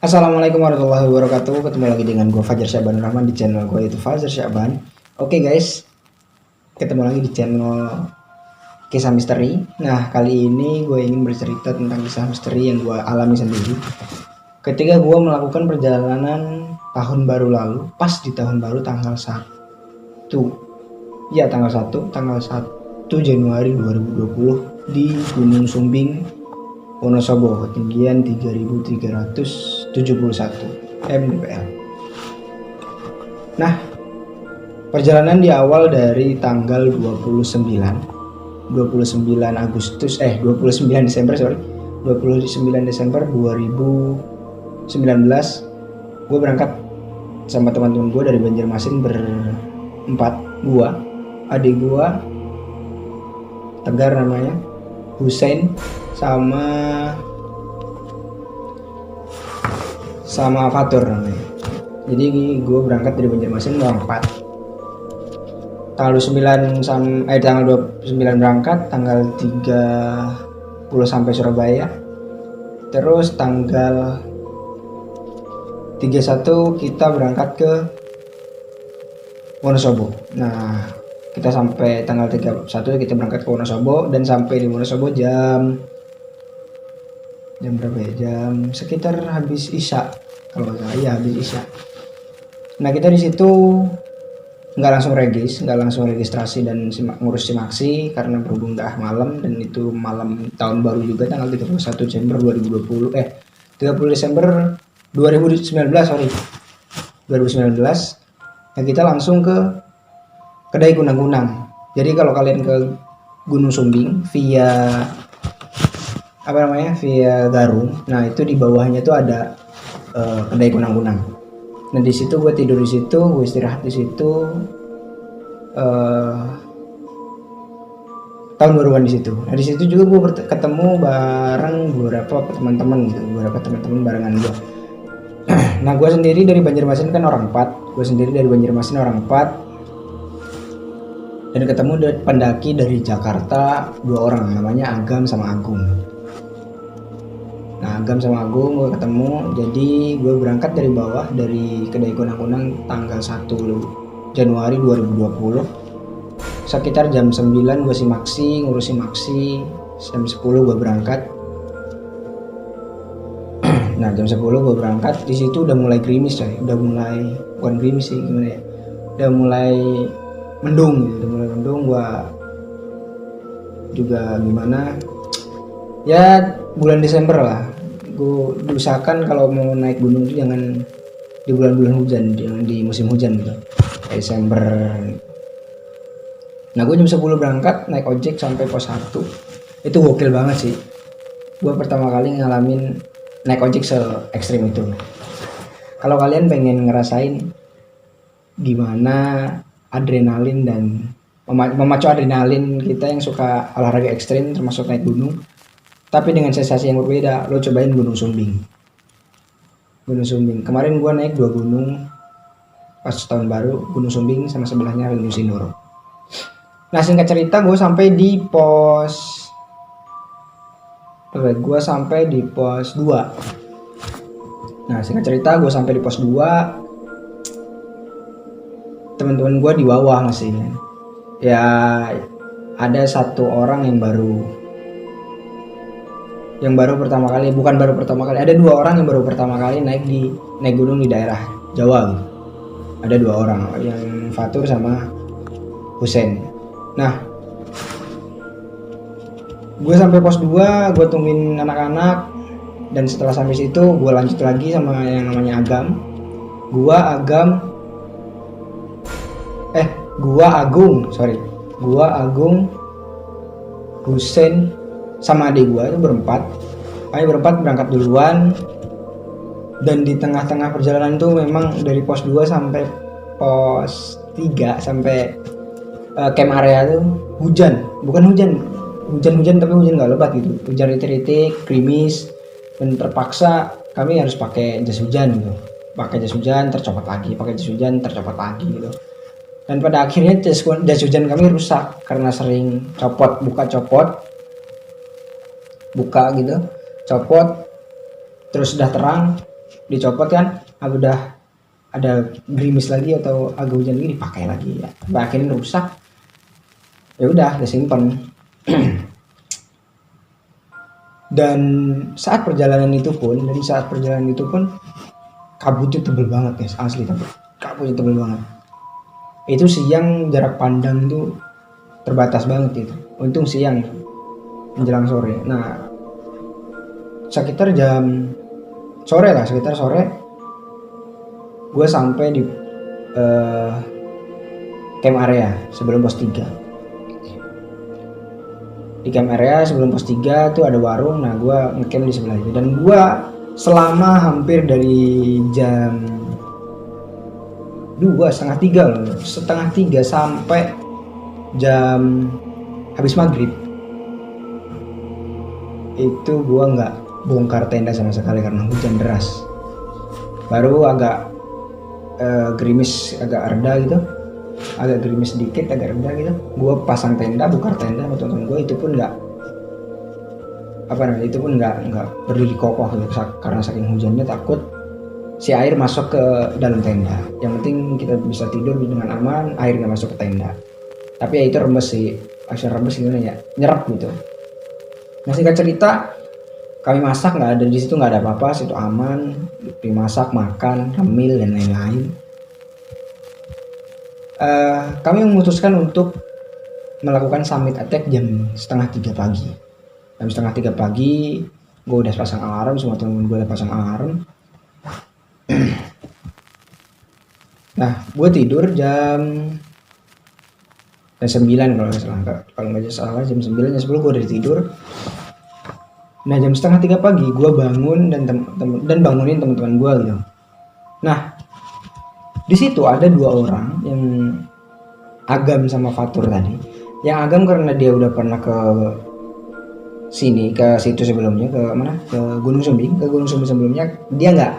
Assalamualaikum warahmatullahi wabarakatuh. Ketemu lagi dengan gue Fajar Syaban Rahman di channel gue yaitu Fajar Syaban. Oke guys, ketemu lagi di channel kisah misteri. Nah kali ini gue ingin bercerita tentang kisah misteri yang gue alami sendiri ketika gue melakukan perjalanan tahun baru lalu, pas di tahun baru tanggal 1 Januari 2020 di Gunung Sumbing, Wonosobo, ketinggian 3371 mdpl. Nah, perjalanan diawal dari tanggal 29 Desember 2019. Gue berangkat sama teman-teman gue dari Banjarmasin berempat. Gue, adik gue Tegar namanya, Hussein, sama Fatur namanya. Jadi gue berangkat dari Banjarmasin berempat. Tanggal 29 berangkat, tanggal 30 sampai Surabaya. Terus tanggal 31 kita berangkat ke Wonosobo. Nah, kita sampai tanggal 31 kita berangkat ke Wonosobo dan sampai di Wonosobo jam berapa ya? Jam sekitar habis Isya, kalau nggak salah. Ya, habis Isya. Nah, kita di situ nggak langsung registrasi dan ngurus simaksi karena berhubung udah malam dan itu malam tahun baru juga, tanggal 31 Desember 2020 30 Desember 2019. Nah, kita langsung ke kedai kunang-kunang. Jadi kalau kalian ke Gunung Sumbing via Garung, nah itu di bawahnya tuh ada kedai kunang-kunang. Nah di situ gue tidur di situ, gue istirahat di situ, tahun baruan di situ. Nah di situ juga gue ketemu bareng beberapa teman-teman barengan gue. Nah gue sendiri dari Banjarmasin kan orang 4, dan ketemu pendaki dari Jakarta 2 orang, namanya Agam sama Agung. Nah Agam sama Agung gue ketemu, jadi gue berangkat dari bawah dari kedai kunang-kunang tanggal 1 Januari 2020 sekitar jam 9 gue ngurus simaksi, jam 10 gue berangkat. Nah jam 10 gue berangkat, di situ udah mulai gerimis coy, bukan gerimis sih, gimana ya, udah mulai mendung. Gue juga gimana ya, bulan Desember lah. Gue usahakan kalau mau naik gunung itu jangan di bulan-bulan hujan, jangan di musim hujan gitu, Desember. Nah gue jam 10 berangkat, naik ojek sampai pos 1. Itu gokil banget sih, gue pertama kali ngalamin naik ojek se ekstrim itu. Kalau kalian pengen ngerasain gimana adrenalin dan memacu adrenalin kita yang suka olahraga ekstrim termasuk naik gunung, tapi dengan sensasi yang berbeda, lo cobain Gunung Sumbing. Kemarin gue naik 2 gunung pas tahun baru, Gunung Sumbing sama sebelahnya Gunung Sindoro. Nah singkat cerita gue sampai di pos 2. Teman-teman gue di bawah masih. Ya ada satu orang yang baru pertama kali, ada 2 orang yang baru pertama kali naik gunung di daerah Jawa gitu. Ada 2 orang, yang Fatur sama Hussein. Nah gue sampai pos 2, gue tungguin anak-anak, dan setelah sampai situ gue lanjut lagi sama yang namanya Agam. Gua Agung, Hussein sama adik gue itu berempat. Kami berempat berangkat duluan, dan di tengah-tengah perjalanan itu memang dari pos 2 sampai pos 3 sampai camp area tuh hujan tapi hujan nggak lebat gitu, hujan ritik-ritik, gerimis, dan terpaksa kami harus pakai jas hujan gitu, tercopot lagi gitu. Dan pada akhirnya jas hujan kami rusak karena sering copot buka gitu, terus udah terang dicopot kan, udah ada gerimis lagi atau agak hujan lagi dipakai lagi ya. Akhirnya rusak. Ya udah, simpen. Dan saat perjalanan itu pun kabutnya tebel banget guys, asli kabutnya tebel banget. Itu siang, jarak pandang itu terbatas banget itu. Untung siang menjelang sore. Nah, sekitar sore gue sampai di camp area sebelum pos 3. Di camp area sebelum pos 3 tuh ada warung. Nah, gue ngecamp di sebelah itu. Dan gue selama hampir dari jam 2, setengah 3 sampai jam habis maghrib itu gue nggak bongkar tenda sama sekali karena hujan deras. Baru agak gerimis, agak reda gitu, agak gerimis sedikit, agak reda gitu, gue pasang tenda, bongkar tenda sama teman gue. Itu pun nggak berdiri kokoh gitu, karena saking hujannya takut si air masuk ke dalam tenda. Yang penting kita bisa tidur dengan aman, air nggak masuk ke tenda. Tapi ya itu rembes sih, rembes gimana ya, nyerap gitu. Nah, singkat cerita, kami masak, nggak ada di situ, nggak ada apa-apa, situ aman, dimasak, makan, hamil dan lain-lain. Kami memutuskan untuk melakukan summit attack jam 2:30 pagi. Jam 2:30 pagi, gue udah pasang alarm, semua temen gue udah pasang alarm. Nah, gue tidur jam 9 kalau nggak salah, jam 9, jam 10 gue udah tidur. Nah, jam 2:30 pagi gue bangun dan bangunin teman-teman gue gitu. Nah, di situ ada 2 orang, yang Agam sama Fatur tadi. Yang Agam karena dia udah pernah ke situ sebelumnya, ke Gunung Sumbing sebelumnya, dia nggak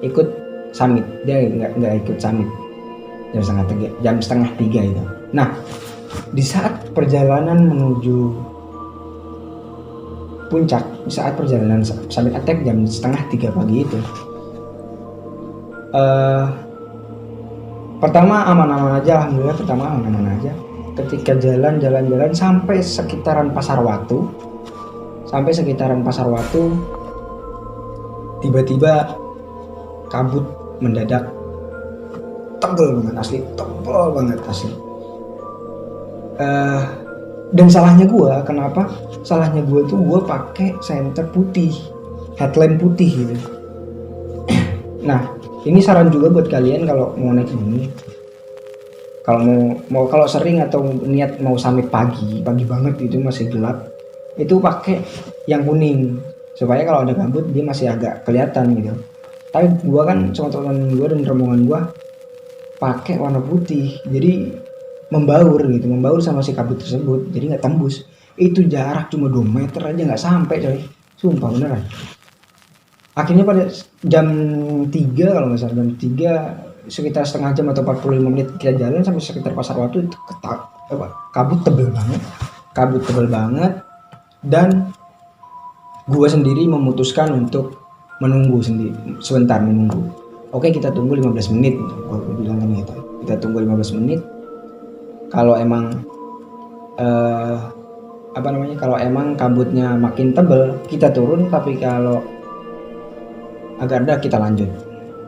ikut summit, nggak ikut summit jam setengah tiga itu. Nah, di saat perjalanan menuju puncak, saat perjalanan summit attack jam 2:30 pagi itu, pertama aman-aman aja, alhamdulillah. Ketika jalan sampai sekitaran Pasar Watu, tiba-tiba kabut mendadak tebel banget asli. Dan salahnya gue, kenapa? Salahnya gue tuh gue pakai senter putih, headlamp putih gitu. Nah, ini saran juga buat kalian kalau mau naik ini, kalau sering atau niat mau summit pagi banget itu masih gelap, itu pakai yang kuning supaya kalau ada kabut dia masih agak kelihatan gitu. Tapi gue kan sama teman gue dan rombongan gue pakai warna putih, jadi membaur sama si kabut tersebut, jadi nggak tembus. Itu jarak cuma 2 meter aja nggak sampai coy, sumpah beneran. Akhirnya pada jam 3 kalau nggak salah, jam 3 sekitar setengah jam atau 45 menit kita jalan sampai sekitar Pasar Watu, itu kabut tebel banget. Dan gue sendiri memutuskan untuk sebentar menunggu. Oke, kita tunggu 15 menit, gue bilang kan gitu. Kita tunggu 15 menit. Kalau emang kalau emang kabutnya makin tebel, kita turun. Tapi kalau agak reda, kita lanjut.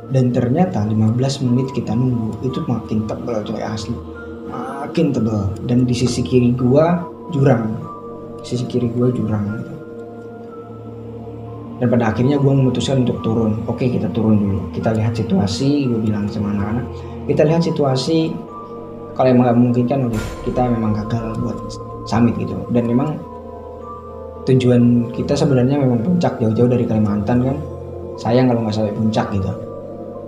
Dan ternyata 15 menit kita nunggu, itu makin tebel coy, asli makin tebel. Dan di sisi kiri gua jurang gitu. Dan pada akhirnya gue memutuskan untuk turun. Oke, kita turun dulu, kita lihat situasi. Gue bilang sama anak-anak, kita lihat situasi, kalau emang gak memungkinkan, udah kita memang gagal buat summit gitu. Dan memang tujuan kita sebenarnya memang puncak, jauh-jauh dari Kalimantan kan, sayang kalau nggak sampai puncak gitu.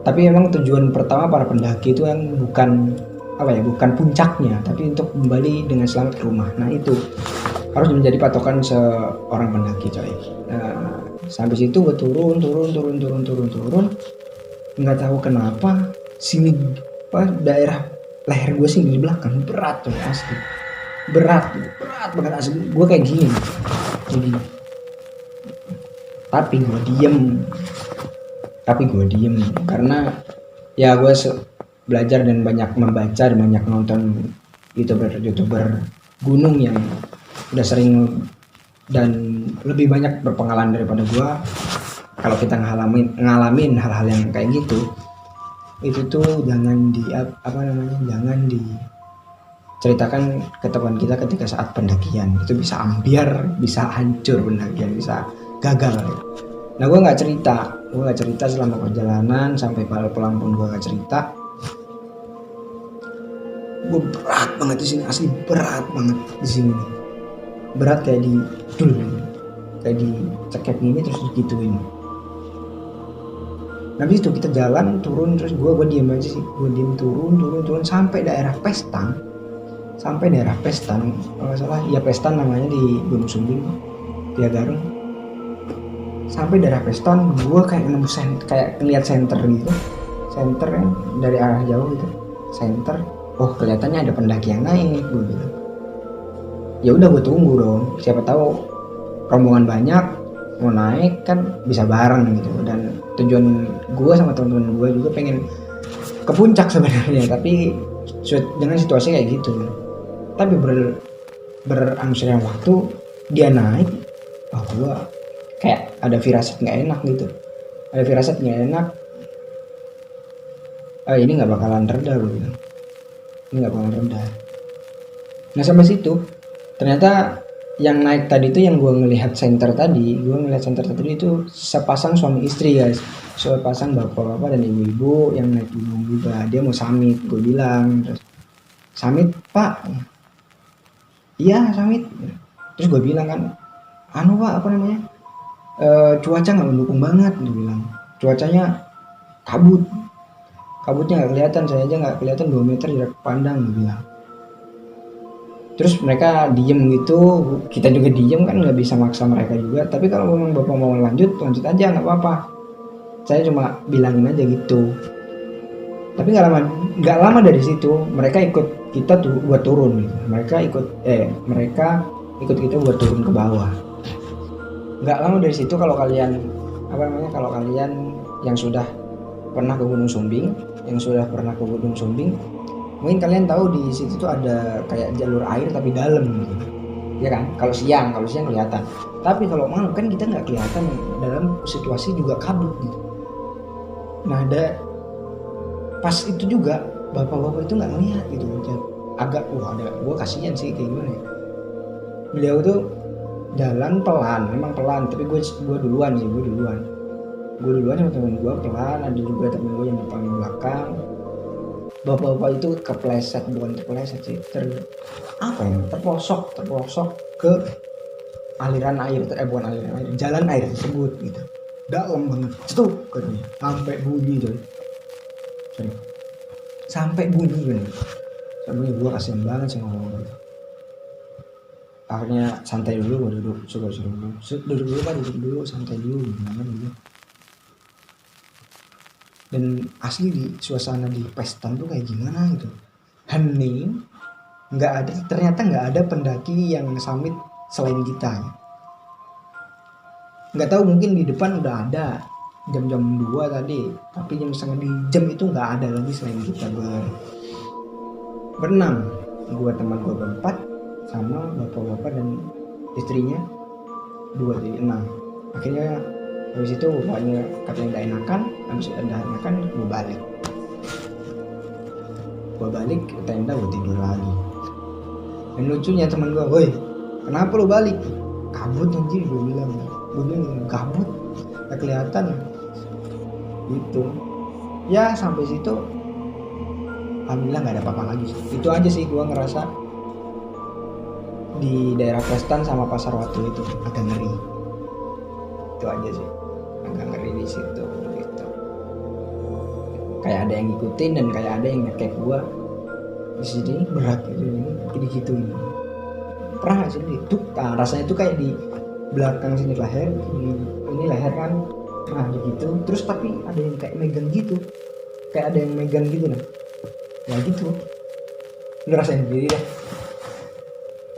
Tapi memang tujuan pertama para pendaki itu yang bukan puncaknya, tapi untuk kembali dengan selamat ke rumah. Nah, itu harus menjadi patokan seorang pendaki coy. Nah, sampai situ gue turun, nggak tahu kenapa daerah leher gue sih di belakang berat tuh, asli berat banget asli. Gue kayak gini, tapi gue diem. tapi gue diem karena ya gue belajar dan banyak membaca dan banyak nonton youtuber gunung yang udah sering dan lebih banyak berpengalaman daripada gue. Kalau kita ngalamin hal-hal yang kayak gitu, itu tuh jangan jangan diceritakan ke teman kita ketika saat pendakian. Itu bisa ambiar, bisa hancur pendakian, bisa gagal. Nah gue nggak cerita selama perjalanan sampai pulang pun gue nggak cerita. Gue berat banget di sini, asli berat banget di sini. Berat kayak kayak dicekek gini terus digituin. Habis itu kita jalan turun terus gue diem aja sih, gue diem turun sampai daerah Pestan kalau nggak salah ya Pestan namanya di Gunung Sumbing di Garung. Sampai daerah Pestan gue kayak ngeliat center gitu, center kan dari arah jauh gitu, center. Oh kelihatannya ada pendaki yang naik, gue bilang. Ya udah gue tunggu dong, siapa tahu rombongan banyak mau naik kan bisa bareng gitu. Dan tujuan gue sama teman-teman gue juga pengen ke puncak sebenarnya, tapi dengan situasi kayak gitu. Tapi berangsur waktu dia naik, gue kayak ada firasat nggak enak gitu, ini nggak bakalan reda, gue bilang. Ini nggak bakalan reda. Nah sampai situ ternyata yang naik tadi itu yang gue ngelihat center tadi itu sepasang suami istri guys, sepasang bapak-bapak dan ibu-ibu yang naik gunung juga. Dia mau summit, gue bilang. Terus summit pak? Iya summit. Terus gue bilang kan, pak cuaca nggak mendukung banget, dia bilang. Cuacanya kabutnya nggak kelihatan, saya aja nggak kelihatan 2 meter jarak pandang, dia bilang. Terus mereka diem gitu, kita juga diem kan, nggak bisa maksa mereka juga. Tapi kalau memang bapak mau lanjut aja nggak apa-apa, saya cuma bilangin aja gitu. Tapi nggak lama dari situ mereka ikut kita tuh buat turun gitu. Mereka ikut kita buat turun ke bawah. Nggak lama dari situ kalau kalian yang sudah pernah ke Gunung Sumbing, mungkin kalian tahu di situ tuh ada kayak jalur air tapi dalam gitu. Ya kan? Kalau siang kelihatan. Tapi kalau malam kan kita nggak kelihatan dalam situasi juga kabut gitu. Nah, pas itu juga bapak-bapak itu nggak ngelihat gitu. Agak gue kasihan sih kayak gimana ya. Beliau tuh jalan memang pelan, tapi gue duluan sama temen gue pelan. Ada juga temen gue yang di paling belakang. Bapak-bapak itu bukan kepleset sih, terpelosok ke aliran air, bukan aliran air, jalan air tersebut gitu, dalam banget, cetuk katanya, sampai bunyi gue kasihan banget sih ngomong gitu. Akhirnya santai dulu, gue duduk dulu santai dulu gitu. Dan asli di suasana di Pestan tuh kayak gimana gitu, hening, ternyata nggak ada pendaki yang summit selain kita. Nggak tahu, mungkin di depan udah ada jam 2 tadi, tapi jam itu nggak ada lagi selain kita berenam. Teman gue berempat sama bapak-bapak dan istrinya 2, jadi 6. Akhirnya habis itu bapaknya katanya udah enakan, gue balik ke tenda, gue tidur lagi. Dan lucunya teman gue, woi kenapa lu balik? Kabut anjir, gue bilang kabut, gak kelihatan gitu. Ya sampai situ alhamdulillah nggak ada apa-apa lagi. Itu aja sih gue ngerasa di daerah Pestan sama Pasar Watu itu agak ngeri. Itu aja sih, agak ngeri di situ gitu. Kayak ada yang ngikutin dan kayak ada yang ngekek gua di sini berat gitu ini. Pernah nggak sih itu? Rasanya tuh kayak di belakang sini leher, ini leher kan, nah gitu. Terus tapi ada yang kayak megang gitu, nah. Ya gitu. Lu rasain sendiri deh.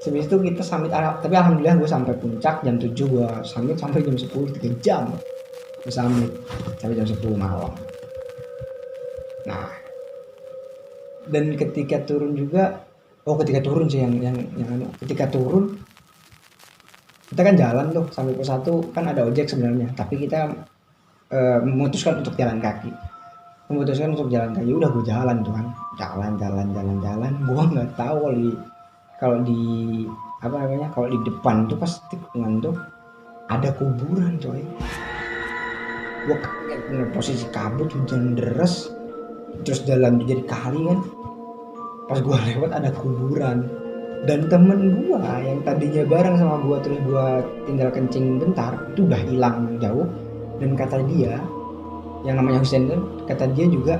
Sebelum itu kita summit, tapi alhamdulillah gue sampai puncak jam 7, gue summit sampai jam 10, 3 jam. gue summit sampai jam 10 malam. Nah, dan ketika turun juga, ketika turun sih ketika turun kita kan jalan tuh sampai pos 1 kan ada ojek sebenarnya, tapi kita memutuskan untuk jalan kaki. Udah gue jalan tuh kan, jalan. Gue nggak tahu kalau di apa namanya, kalau di depan tuh pas tikungan tuh ada kuburan coy. Gue kaget bener, posisi kabut, hujan deras, terus jalan tuh jadi kali kan. Pas gue lewat ada kuburan, dan temen gue yang tadinya bareng sama gue terus gue tinggal kencing bentar itu udah hilang jauh. Dan kata dia yang namanya Husein kan, kata dia juga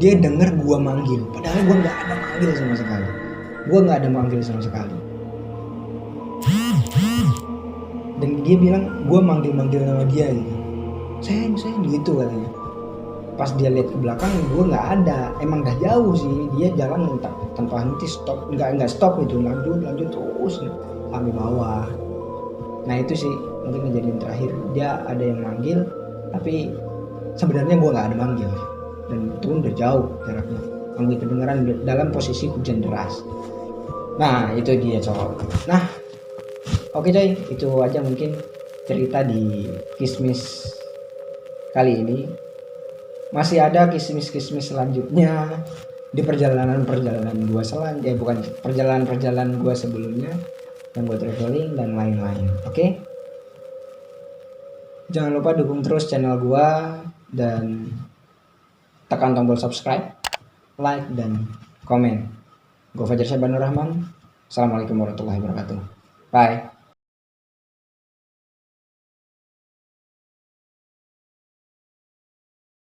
dia denger gue manggil, padahal gue nggak ada manggil sama sekali. Dan dia bilang gue manggil nama dia gitu, Sen gitu katanya. Pas dia lihat ke belakang gue nggak ada, emang udah jauh sih, dia jalan tanpa henti, nggak stop gitu, lanjut terus sampai bawah. Nah itu sih mungkin kejadian terakhir dia ada yang manggil, tapi sebenarnya gue nggak ada manggil, dan itu udah jauh jaraknya, manggil kedengeran dalam posisi hujan deras. Nah itu dia cowok. Nah oke coy, itu aja mungkin cerita di Kismis kali ini. Masih ada kismis-kismis selanjutnya di perjalanan gua perjalanan gua sebelumnya yang gua traveling dan lain-lain. Oke? Jangan lupa dukung terus channel gua dan tekan tombol subscribe, like dan komen. Gua Fajar Syabanur Rahman. Assalamualaikum warahmatullahi wabarakatuh. Bye.